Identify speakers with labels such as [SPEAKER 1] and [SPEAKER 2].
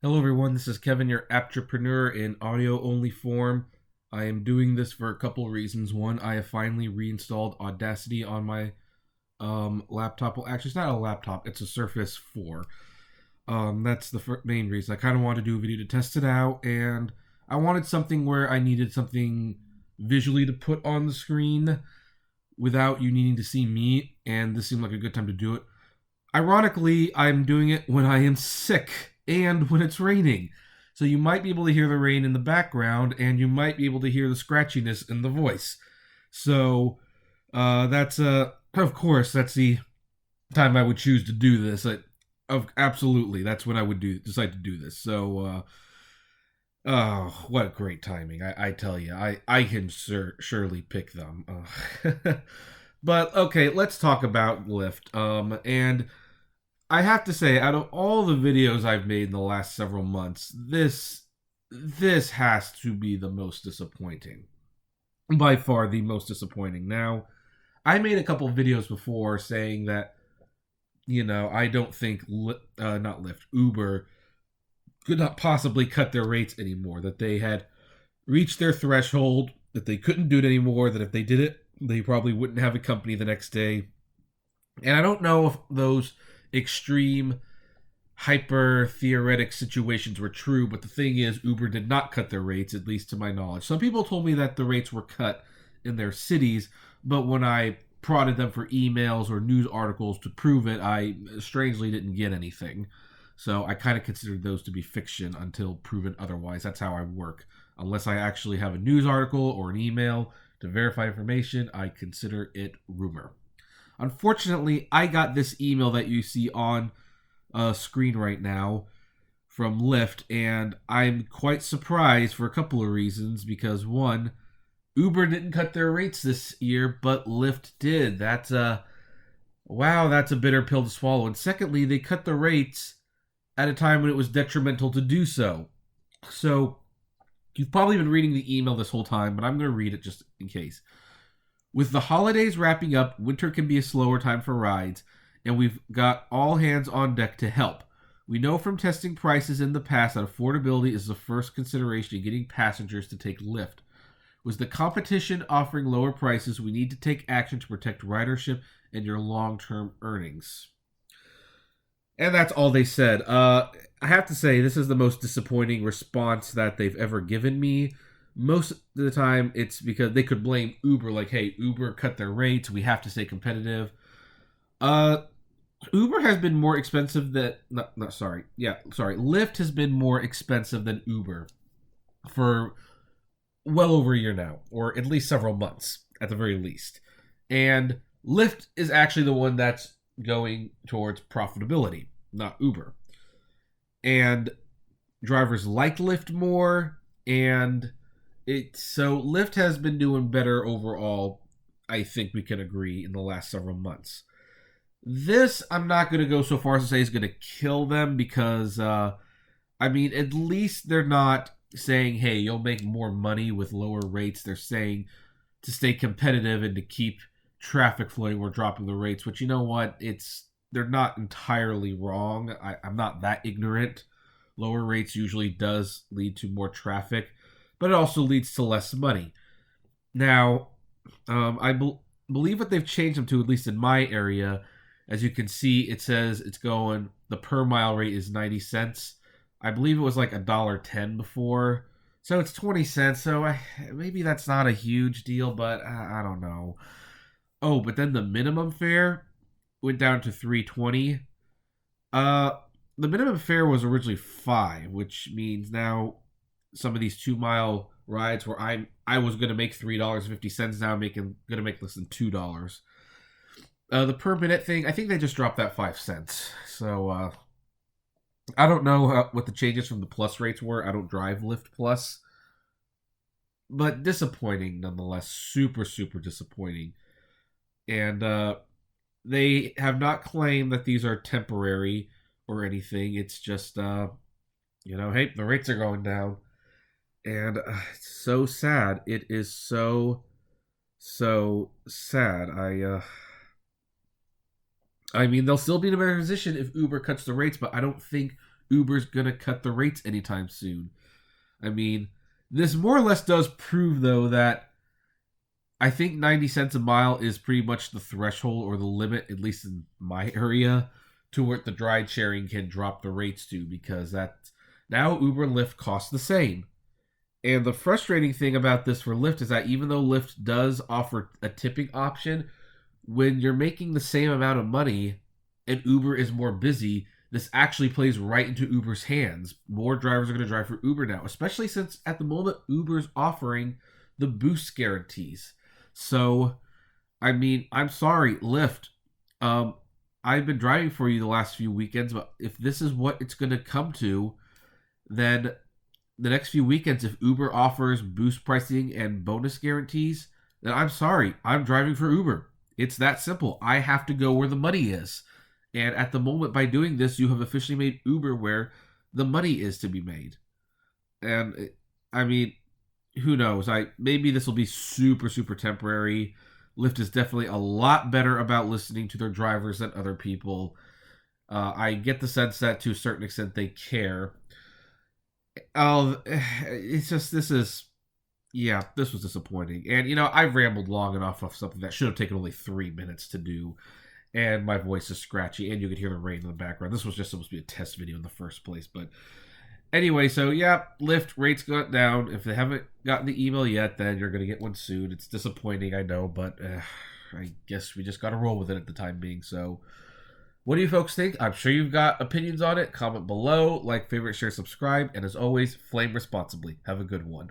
[SPEAKER 1] Hello, everyone. This is Kevin, your entrepreneur in audio only form. I am doing this for a couple reasons. One, I have finally reinstalled Audacity on my laptop. Well, actually, it's not a laptop, it's a Surface 4. That's the main reason. I kind of wanted to do a video to test it out, and I wanted something where I needed something visually to put on the screen without you needing to see me, and this seemed like a good time to do it. Ironically, I'm doing it when I am sick and when it's raining. So you might be able to hear the rain in the background, and you might be able to hear the scratchiness in the voice. So that's of course that's the time I would choose to do this. Absolutely, that's when I would decide to do this. So oh, what great timing! I tell you, I can surely pick them. But okay, let's talk about Lyft. And I have to say, out of all the videos I've made in the last several months, this has to be the most disappointing. By far the most disappointing. Now, I made a couple videos before saying that, I don't think not Lyft, Uber could not possibly cut their rates anymore, that they had reached their threshold, that they couldn't do it anymore, that if they did it, they probably wouldn't have a company the next day. And I don't know if those extreme hyper theoretic situations were true, but the thing is, Uber did not cut their rates, at least to my knowledge. Some people told me that the rates were cut in their cities, but when I prodded them for emails or news articles to prove it, I strangely didn't get anything. So I kind of considered those to be fiction until proven otherwise. That's how I work. Unless I actually have a news article or an email to verify information, I consider it rumor. Unfortunately, I got this email that you see on screen right now from Lyft, and I'm quite surprised for a couple of reasons. Because one, Uber didn't cut their rates this year, but Lyft did. That's a bitter pill to swallow. And secondly, they cut the rates at a time when it was detrimental to do so. So you've probably been reading the email this whole time, but I'm going to read it just in case. With the holidays wrapping up, winter can be a slower time for rides, and we've got all hands on deck to help. We know from testing prices in the past that affordability is the first consideration in getting passengers to take Lyft. With the competition offering lower prices, we need to take action to protect ridership and your long-term earnings. And that's all they said. I have to say, this is the most disappointing response that they've ever given me. Most of the time, it's because they could blame Uber, like, hey, Uber cut their rates, we have to stay competitive. Uber has been more expensive than... Lyft has been more expensive than Uber for well over a year now, or at least several months, at the very least. And Lyft is actually the one that's going towards profitability, not Uber. And drivers like Lyft more, and so Lyft has been doing better overall, I think we can agree, in the last several months. This, I'm not going to go so far as to say is going to kill them because, at least they're not saying, hey, you'll make more money with lower rates. They're saying to stay competitive and to keep traffic flowing, we're dropping the rates, which, you know what, they're not entirely wrong. I'm not that ignorant. Lower rates usually does lead to more traffic, but it also leads to less money. Now, I believe what they've changed them to, at least in my area, as you can see, it says the per mile rate is 90 cents. I believe it was like $1.10 before. So it's 20 cents. So maybe that's not a huge deal, but I don't know. Oh, but then the minimum fare went down to $3.20. The minimum fare was originally $5, which means now some of these 2 mile rides where I was going to make $3.50, now I'm going to make less than $2. The per minute thing, I think they just dropped that 5 cents. So I don't know what the changes from the plus rates were. I don't drive Lyft Plus, but disappointing nonetheless. Super, super disappointing. And they have not claimed that these are temporary or anything. It's just, hey, the rates are going down. And it's so sad. It is so, so sad. I mean, they'll still be in a better position if Uber cuts the rates, but I don't think Uber's going to cut the rates anytime soon. I mean, this more or less does prove, though, that I think 90 cents a mile is pretty much the threshold or the limit, at least in my area, to what the ride sharing can drop the rates to, because that's now Uber and Lyft cost the same. And the frustrating thing about this for Lyft is that even though Lyft does offer a tipping option, when you're making the same amount of money and Uber is more busy, this actually plays right into Uber's hands. More drivers are going to drive for Uber now, especially since at the moment Uber's offering the boost guarantees. So, I mean, I'm sorry, Lyft. I've been driving for you the last few weekends, but if this is what it's going to come to, then the next few weekends, if Uber offers boost pricing and bonus guarantees, then I'm sorry, I'm driving for Uber. It's that simple. I have to go where the money is. And at the moment, by doing this, you have officially made Uber where the money is to be made. And I mean, who knows? Maybe this will be super, super temporary. Lyft is definitely a lot better about listening to their drivers than other people. I get the sense that to a certain extent they care. It's just this was disappointing. And I've rambled long enough of something that should have taken only 3 minutes to do. And my voice is scratchy, and you could hear the rain in the background. This was just supposed to be a test video in the first place, but anyway, so yeah, Lyft rates got down. If they haven't gotten the email yet, then you're gonna get one soon. It's disappointing, I know, but I guess we just gotta roll with it at the time being. So, what do you folks think? I'm sure you've got opinions on it. Comment below, like, favorite, share, subscribe, and as always, flame responsibly. Have a good one.